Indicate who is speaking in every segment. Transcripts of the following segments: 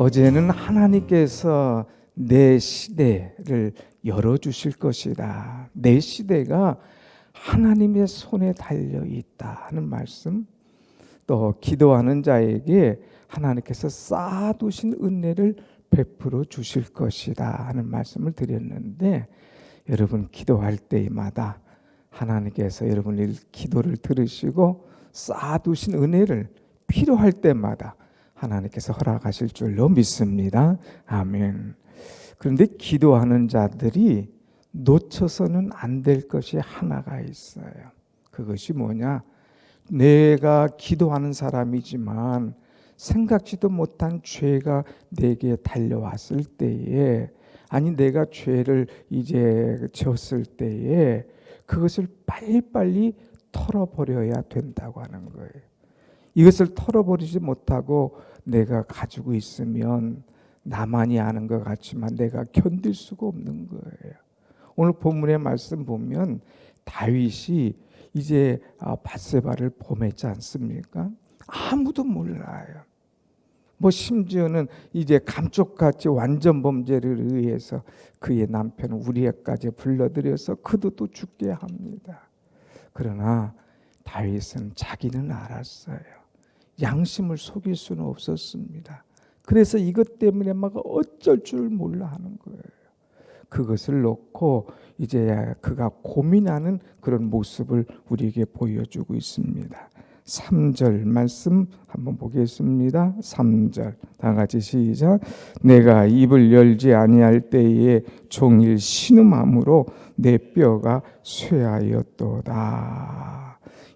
Speaker 1: 어제는 하나님께서 내 시대를 열어주실 것이다. 내 시대가 하나님의 손에 달려 있다 하는 말씀, 또 기도하는 자에게 하나님께서 쌓아두신 은혜를 베풀어 주실 것이다 하는 말씀을 드렸는데, 여러분 기도할 때마다 하나님께서 여러분의 기도를 들으시고 쌓아두신 은혜를 필요할 때마다 하나님께서 허락하실 줄로 믿습니다. 아멘. 그런데 기도하는 자들이 놓쳐서는 안 될 것이 하나가 있어요. 그것이 뭐냐? 내가 기도하는 사람이지만 생각지도 못한 죄가 내게 달려왔을 때에, 아니 내가 죄를 이제 지었을 때에 그것을 빨리빨리 털어버려야 된다고 하는 거예요. 이것을 털어버리지 못하고 내가 가지고 있으면 나만이 아는 것 같지만 내가 견딜 수가 없는 거예요. 오늘 본문의 말씀 보면 다윗이 이제 밧세바를 범했지 않습니까? 아무도 몰라요. 뭐 심지어는 이제 감쪽같이 완전 범죄를 의해서 그의 남편 우리아까지 불러들여서 그도 또 죽게 합니다. 그러나 다윗은 자기는 알았어요. 양심을 속일 수는 없었습니다. 그래서 이것 때문에 막 어쩔 줄 몰라 하는 거예요. 그것을 놓고 이제 그가 고민하는 그런 모습을 우리에게 보여주고 있습니다. 3절 말씀 한번 보겠습니다. 3절 다 같이 시작. 내가 입을 열지 아니할 때에 종일 신음함으로 내 뼈가 쇠하였도다.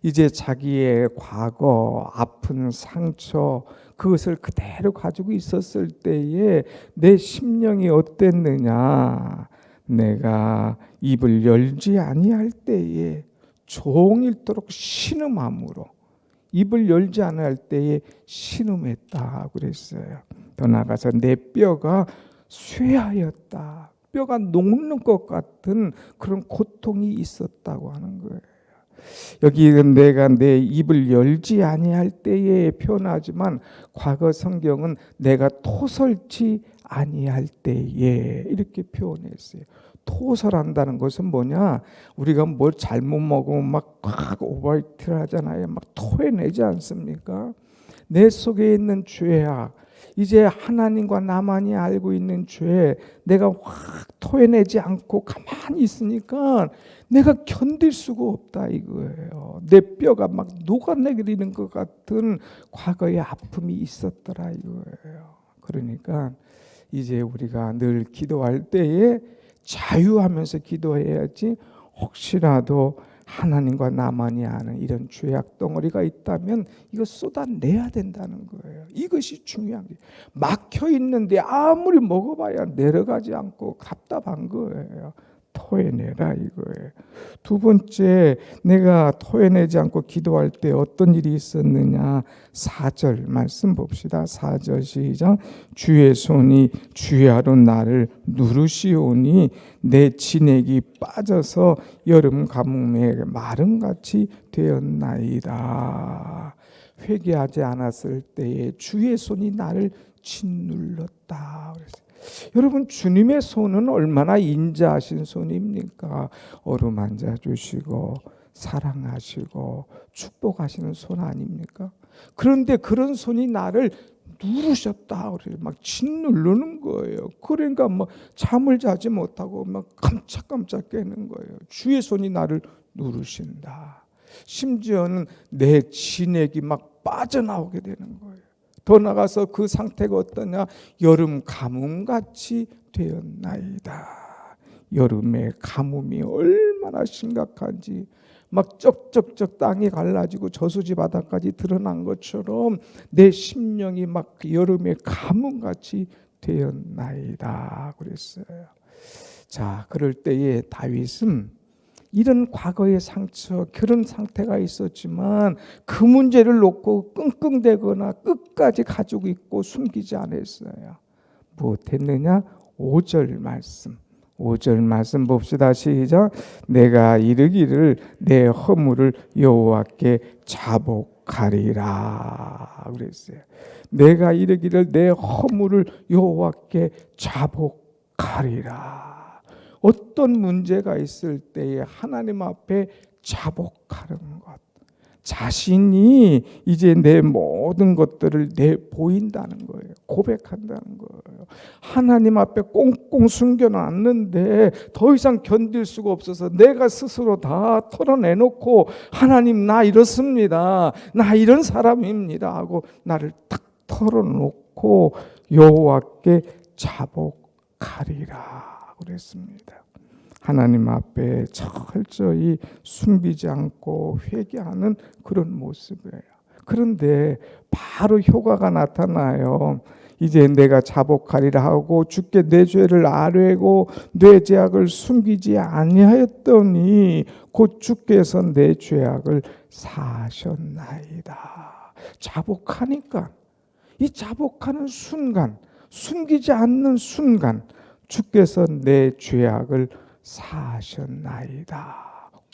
Speaker 1: 이제 자기의 과거, 아픈 상처, 그것을 그대로 가지고 있었을 때에 내 심령이 어땠느냐? 내가 입을 열지 아니할 때에 종일토록 신음함으로, 입을 열지 않을 때에 신음했다 그랬어요. 더 나아가서 내 뼈가 쇠하였다. 뼈가 녹는 것 같은 그런 고통이 있었다고 하는 거예요. 여기 내가 내 입을 열지 아니할 때에 표현하지만 과거 성경은 내가 토설지 아니할 때에 이렇게 표현했어요. 토설한다는 것은 뭐냐? 우리가 뭘 잘못 먹으면 막 오버이트를 하잖아요. 막 토해내지 않습니까? 내 속에 있는 죄악, 이제 하나님과 나만이 알고 있는 죄, 내가 확 토해내지 않고 가만히 있으니까 내가 견딜 수가 없다 이거예요. 내 뼈가 막 녹아내리는 것 같은 과거의 아픔이 있었더라 이거예요. 그러니까 이제 우리가 늘 기도할 때에 자유하면서 기도해야지, 혹시라도 하나님과 나만이 아는 이런 죄악 덩어리가 있다면 이거 쏟아내야 된다는 거예요. 이것이 중요한 거예요. 막혀 있는데 아무리 먹어봐야 내려가지 않고 답답한 거예요. 토해내라 이거예요. 두 번째, 내가 토해내지 않고 기도할 때 어떤 일이 있었느냐? 4절 말씀 봅시다. 4절 시작. 주의 손이 주야로 나를 누르시오니 내 진액이 빠져서 여름 가뭄에 마름같이 되었나이다. 회개하지 않았을 때에 주의 손이 나를 짓눌렀다. 여러분, 주님의 손은 얼마나 인자하신 손입니까? 어루만져 주시고 사랑하시고 축복하시는 손 아닙니까? 그런데 그런 손이 나를 누르셨다 그래요. 막 짓누르는 거예요. 그러니까 막 잠을 자지 못하고 막 깜짝깜짝 깨는 거예요. 주의 손이 나를 누르신다. 심지어는 내 진액이 막 빠져나오게 되는 거예요. 더 나가서 그 상태가 어떠냐? 여름 가뭄같이 되었나이다. 여름의 가뭄이 얼마나 심각한지, 막 쩍쩍쩍 땅이 갈라지고 저수지 바닥까지 드러난 것처럼 내 심령이 막 여름의 가뭄같이 되었나이다 그랬어요. 자, 그럴 때에 다윗은 이런 과거의 상처, 그런 상태가 있었지만 그 문제를 놓고 끙끙대거나 끝까지 가지고 있고 숨기지 않았어요. 무엇했느냐? 5절 말씀. 5절 말씀 봅시다. 시작. 내가 이르기를 내 허물을 여호와께 자복하리라 그랬어요. 내가 이르기를 내 허물을 여호와께 자복하리라. 어떤 문제가 있을 때에 하나님 앞에 자복하는 것, 자신이 이제 내 모든 것들을 내보인다는 거예요. 고백한다는 거예요. 하나님 앞에 꽁꽁 숨겨놨는데 더 이상 견딜 수가 없어서 내가 스스로 다 털어내놓고 하나님 나 이렇습니다. 나 이런 사람입니다 하고 나를 탁 털어놓고 여호와께 자복하리라 그랬습니다. 하나님 앞에 철저히 숨기지 않고 회개하는 그런 모습이에요. 그런데 바로 효과가 나타나요. 이제 내가 자복하리라 하고 주께 내 죄를 아뢰고 내 죄악을 숨기지 아니하였더니 곧 주께서 내 죄악을 사하셨나이다. 자복하니까 이 자복하는 순간, 숨기지 않는 순간 주께서 내 죄악을 사하셨나이다.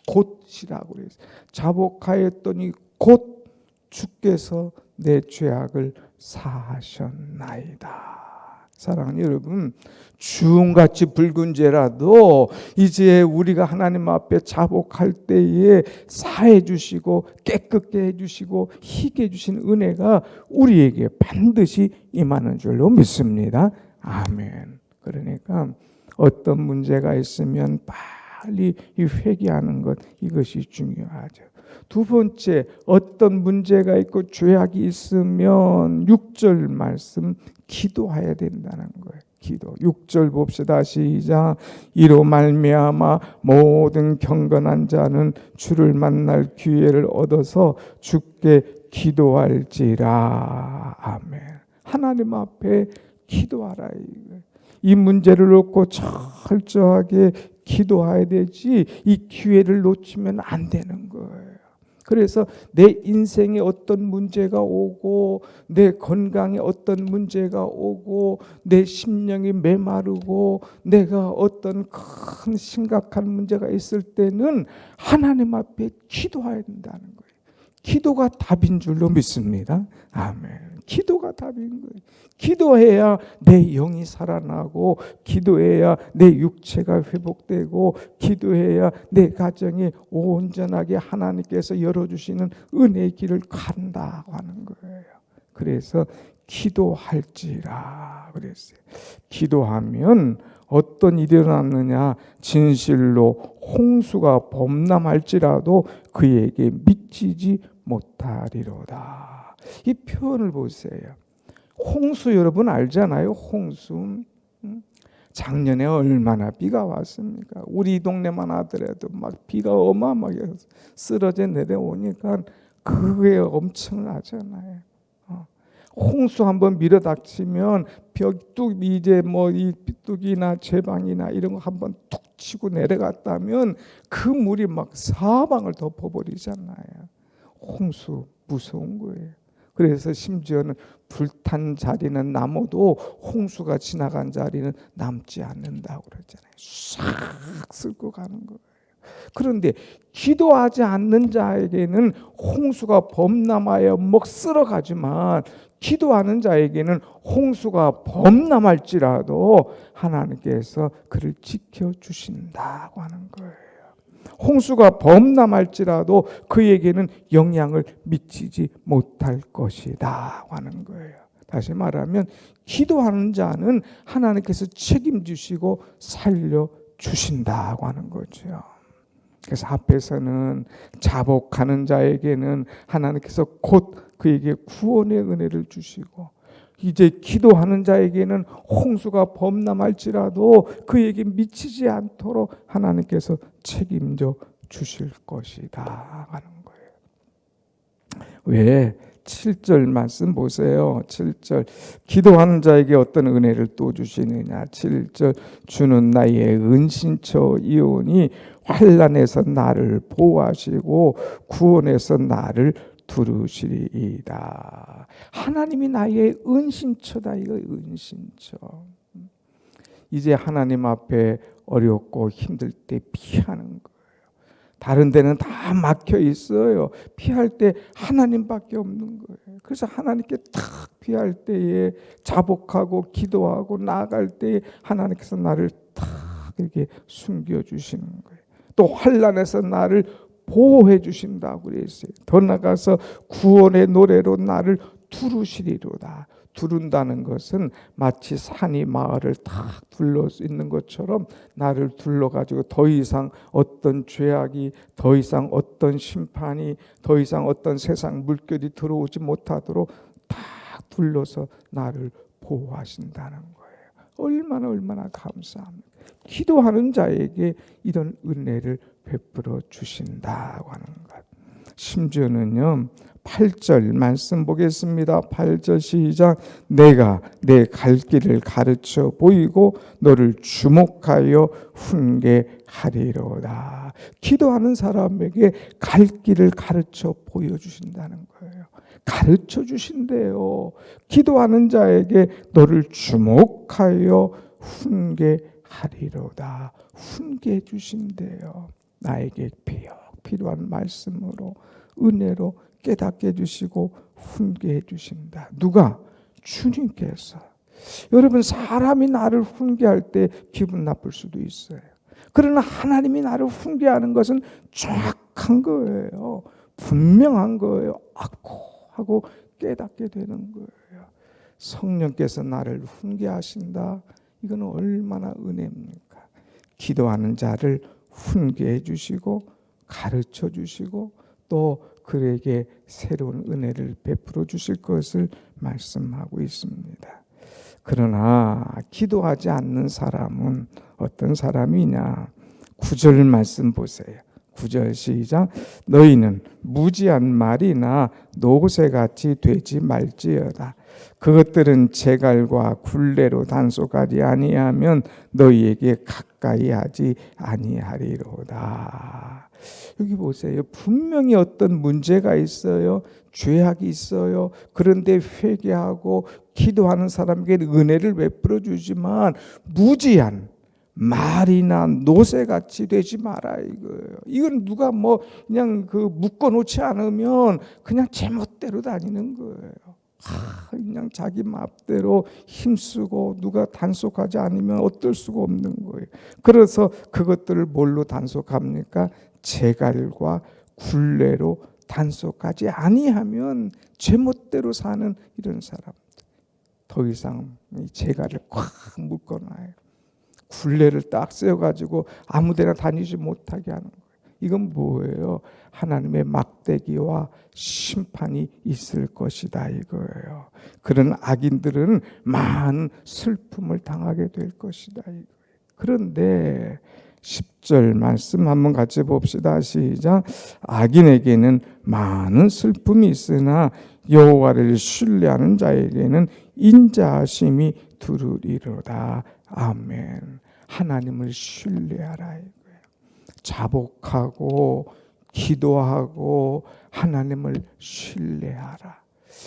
Speaker 1: 곧이라고 그랬어요. 자복하였더니 곧 주께서 내 죄악을 사하셨나이다. 사랑하는 여러분, 주홍같이 붉은 죄라도 이제 우리가 하나님 앞에 자복할 때에 사해 주시고 깨끗게 해주시고 희게 해주신 은혜가 우리에게 반드시 임하는 줄로 믿습니다. 아멘. 그러니까 어떤 문제가 있으면 빨리 회개하는 것, 이것이 중요하죠. 두 번째, 어떤 문제가 있고 죄악이 있으면 6절 말씀 기도해야 된다는 거예요. 기도. 6절 봅시다. 시작. 이로 말미암아 모든 경건한 자는 주를 만날 기회를 얻어서 주께 기도할지라. 아멘. 하나님 앞에 기도하라. 이 문제를 놓고 철저하게 기도해야 되지 이 기회를 놓치면 안 되는 거예요. 그래서 내 인생에 어떤 문제가 오고 내 건강에 어떤 문제가 오고 내 심령이 메마르고 내가 어떤 큰 심각한 문제가 있을 때는 하나님 앞에 기도해야 된다는 거예요. 기도가 답인 줄로 믿습니다. 아멘. 기도가 답인 거예요. 기도해야 내 영이 살아나고 기도해야 내 육체가 회복되고 기도해야 내 가정이 온전하게 하나님께서 열어주시는 은혜의 길을 간다고 하는 거예요. 그래서 기도할지라 그랬어요. 기도하면 어떤 일이 일어났느냐, 진실로 홍수가 범람할지라도 그에게 미치지 못하리로다. 이 표현을 보세요. 홍수 여러분 알잖아요. 홍수. 작년에 얼마나 비가 왔습니까? 우리 동네만 하더라도 막 비가 어마어마하게 쓰러져 내려오니까 그게 엄청나잖아요. 홍수 한번 밀어닥치면 벽뚝 이제 뭐 이 삐뚝이나 제방이나 이런 거 한번 툭 치고 내려갔다면 그 물이 막 사방을 덮어버리잖아요. 홍수 무서운 거예요. 그래서 심지어는 불탄 자리는 남아도 홍수가 지나간 자리는 남지 않는다고 그러잖아요. 싹 쓸고 가는 거예요. 그런데 기도하지 않는 자에게는 홍수가 범람하여 목 쓸어가지만 기도하는 자에게는 홍수가 범람할지라도 하나님께서 그를 지켜주신다고 하는 거예요. 홍수가 범람할지라도 그에게는 영향을 미치지 못할 것이다 하는 거예요. 다시 말하면 기도하는 자는 하나님께서 책임지시고 살려주신다고 하는 거죠. 그래서 앞에서는 자복하는 자에게는 하나님께서 곧 그에게 구원의 은혜를 주시고 이제 기도하는 자에게는 홍수가 범람할지라도 그에게 미치지 않도록 하나님께서 책임져 주실 것이다 하는 거예요. 왜? 7절 말씀 보세요. 7절 기도하는 자에게 어떤 은혜를 또 주시느냐. 7절 주는 나의 은신처이오니 환난에서 나를 보호하시고 구원에서 나를 두루시리이다. 하나님이 나의 은신처다. 이거 은신처. 이제 하나님 앞에 어렵고 힘들 때 피하는 거예요. 다른 데는 다 막혀 있어요. 피할 때 하나님밖에 없는 거예요. 그래서 하나님께 탁 피할 때에 자복하고 기도하고 나아갈 때에 하나님께서 나를 탁 이렇게 숨겨주시는 거예요. 또 환난에서 나를 보호해 주신다고 그랬어요. 더 나가서 구원의 노래로 나를 두르시리로다. 두른다는 것은 마치 산이 마을을 탁 둘러 있는 것처럼 나를 둘러가지고 더 이상 어떤 죄악이, 더 이상 어떤 심판이, 더 이상 어떤 세상 물결이 들어오지 못하도록 탁 둘러서 나를 보호하신다는 거예요. 얼마나 감사합니다. 기도하는 자에게 이런 은혜를 베풀어 주신다고 하는 것. 심지어는요 8절 말씀 보겠습니다. 8절 시작. 내가 내 갈 길을 가르쳐 보이고 너를 주목하여 훈계하리로다. 기도하는 사람에게 갈 길을 가르쳐 보여주신다는 거예요. 가르쳐 주신대요. 기도하는 자에게 너를 주목하여 훈계하리로다. 훈계해 주신대요. 나에게 필요한 말씀으로 은혜로 깨닫게 해주시고 훈계해 주신다. 누가? 주님께서. 여러분 사람이 나를 훈계할 때 기분 나쁠 수도 있어요. 그러나 하나님이 나를 훈계하는 것은 정확한 거예요. 분명한 거예요. 아고 하고 깨닫게 되는 거예요. 성령께서 나를 훈계하신다. 이건 얼마나 은혜입니까? 기도하는 자를 훈계해 주시고 가르쳐 주시고 또 그에게 새로운 은혜를 베풀어 주실 것을 말씀하고 있습니다. 그러나 기도하지 않는 사람은 어떤 사람이냐? 9절 말씀 보세요. 9절 시작. 너희는 무지한 말이나 노새같이 되지 말지어다. 그것들은 재갈과 굴레로 단속하지 아니하면 너희에게 가까이 하지 아니하리로다. 여기 보세요. 분명히 어떤 문제가 있어요. 죄악이 있어요. 그런데 회개하고 기도하는 사람에게 은혜를 베풀어 주지만 무지한 말이나 노새같이 되지 마라 이거예요. 이건 누가 그냥 묶어 놓지 않으면 그냥 제멋대로 다니는 거예요. 그냥 자기 마음대로 힘쓰고 누가 단속하지 않으면 어떨 수가 없는 거예요. 그래서 그것들을 뭘로 단속합니까? 재갈과 굴레로 단속하지 아니하면 제멋대로 사는 이런 사람들. 더 이상 재갈을 꽉 묶어놔요. 굴레를 딱 세워가지고 아무데나 다니지 못하게 하는 거예요. 이건 뭐예요? 하나님의 막대기와 심판이 있을 것이다 이거예요. 그런 악인들은 많은 슬픔을 당하게 될 것이다 이거예요. 그런데 10절 말씀 한번 같이 봅시다. 시작. 악인에게는 많은 슬픔이 있으나 여호와를 신뢰하는 자에게는 인자하심이 두루리로다. 아멘. 하나님을 신뢰하라 이거예요. 자복하고 기도하고 하나님을 신뢰하라.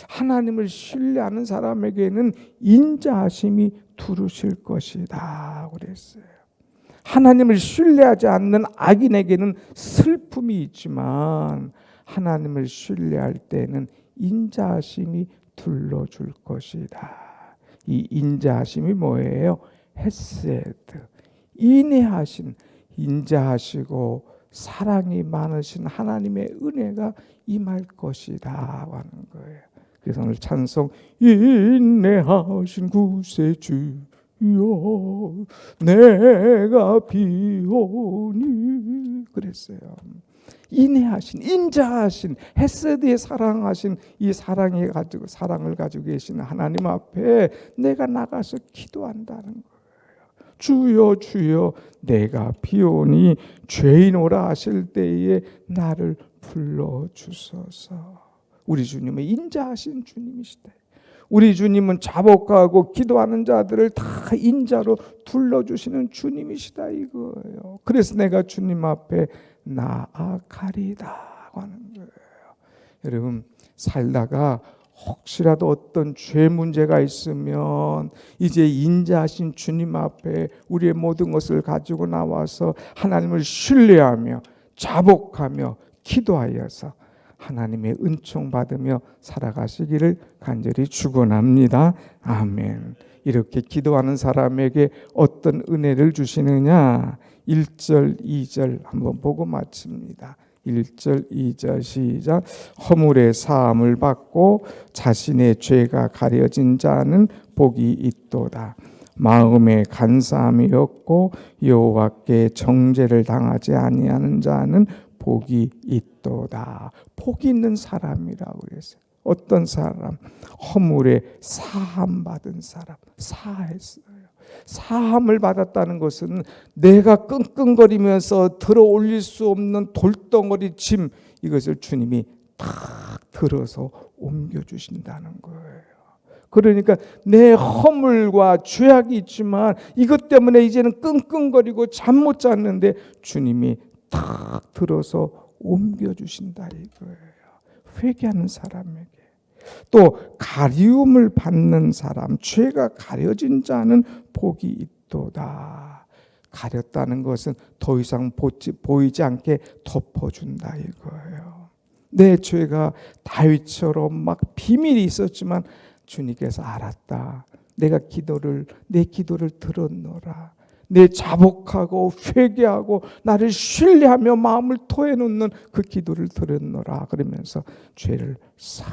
Speaker 1: 하나님을 신뢰하는 사람에게는 인자하심이 두르실 것이다 그랬어요. 하나님을 신뢰하지 않는 악인에게는 슬픔이 있지만 하나님을 신뢰할 때는 인자하심이 둘러줄 것이다. 이 인자하심이 뭐예요? 헤세드, 인애하신, 인자하시고 사랑이 많으신 하나님의 은혜가 임할 것이다 하는 거예요. 그래서 오늘 찬송 인내하신 구세주여 내가 비오니 그랬어요. 인애하신, 인자하신, 헤세드에 사랑하신 이 사랑을 가지고 계신 하나님 앞에 내가 나가서 기도한다는 거예요. 주여 주여 내가 비오니 죄인 오라 하실 때에 나를 불러주소서. 우리 주님은 인자하신 주님이시다. 우리 주님은 자복하고 기도하는 자들을 다 인자로 둘러주시는 주님이시다 이거예요. 그래서 내가 주님 앞에 나아가리다 하는 거예요. 여러분 살다가 혹시라도 어떤 죄 문제가 있으면 이제 인자하신 주님 앞에 우리의 모든 것을 가지고 나와서 하나님을 신뢰하며 자복하며 기도하여서 하나님의 은총 받으며 살아가시기를 간절히 축원합니다. 아멘. 이렇게 기도하는 사람에게 어떤 은혜를 주시느냐? 1절, 2절 한번 보고 마칩니다. 1절, 2절 시작. 허물의 사함을 받고 자신의 죄가 가려진 자는 복이 있도다. 마음에 간사함이 없고 여호와께 정죄를 당하지 아니하는 자는 복이 있도다. 복이 있는 사람이라고 그랬어요. 어떤 사람? 허물에 사함 받은 사람. 사했어요. 사함을 받았다는 것은 내가 끙끙거리면서 들어 올릴 수 없는 돌덩어리 짐, 이것을 주님이 탁 들어서 옮겨주신다는 거예요. 그러니까 내 허물과 죄악이 있지만 이것 때문에 이제는 끙끙거리고 잠 못 잤는데 주님이 탁 들어서 옮겨주신다 이거예요. 회개하는 사람에게. 또 가리움을 받는 사람, 죄가 가려진 자는 복이 있도다. 가렸다는 것은 더 이상 보이지 않게 덮어준다 이거예요. 내 죄가 다윗처럼 막 비밀이 있었지만 주님께서 알았다. 내 기도를 들었노라. 내 자복하고 회개하고 나를 신뢰하며 마음을 토해놓는 그 기도를 들었노라. 그러면서 죄를 싹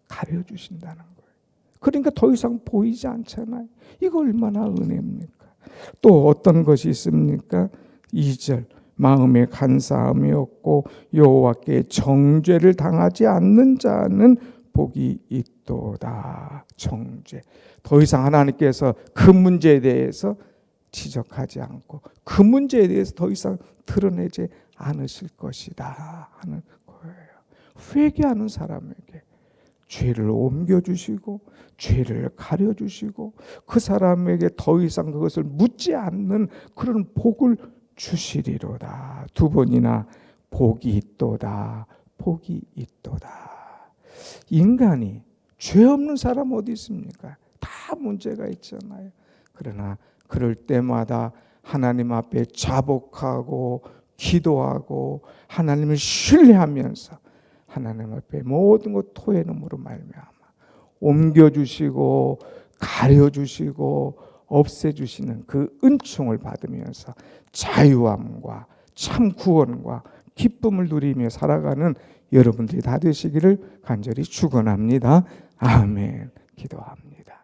Speaker 1: 가려주신다는 거예요. 그러니까 더 이상 보이지 않잖아요. 이거 얼마나 은혜입니까? 또 어떤 것이 있습니까? 2절. 마음에 간사함이 없고 여호와께 정죄를 당하지 않는 자는 복이 있도다. 정죄. 더 이상 하나님께서 그 문제에 대해서 지적하지 않고 그 문제에 대해서 더 이상 드러내지 않으실 것이다 하는 거예요. 회개하는 사람에게 죄를 옮겨주시고 죄를 가려주시고 그 사람에게 더 이상 그것을 묻지 않는 그런 복을 주시리로다. 두 번이나 복이 있도다. 복이 있도다. 인간이 죄 없는 사람 어디 있습니까? 다 문제가 있잖아요. 그러나 그럴 때마다 하나님 앞에 자복하고 기도하고 하나님을 신뢰하면서 하나님 앞에 모든 것 토해놓음으로 말미암아 옮겨주시고 가려주시고 없애주시는 그 은총을 받으면서 자유함과 참 구원과 기쁨을 누리며 살아가는 여러분들이 다 되시기를 간절히 축원합니다. 아멘. 기도합니다.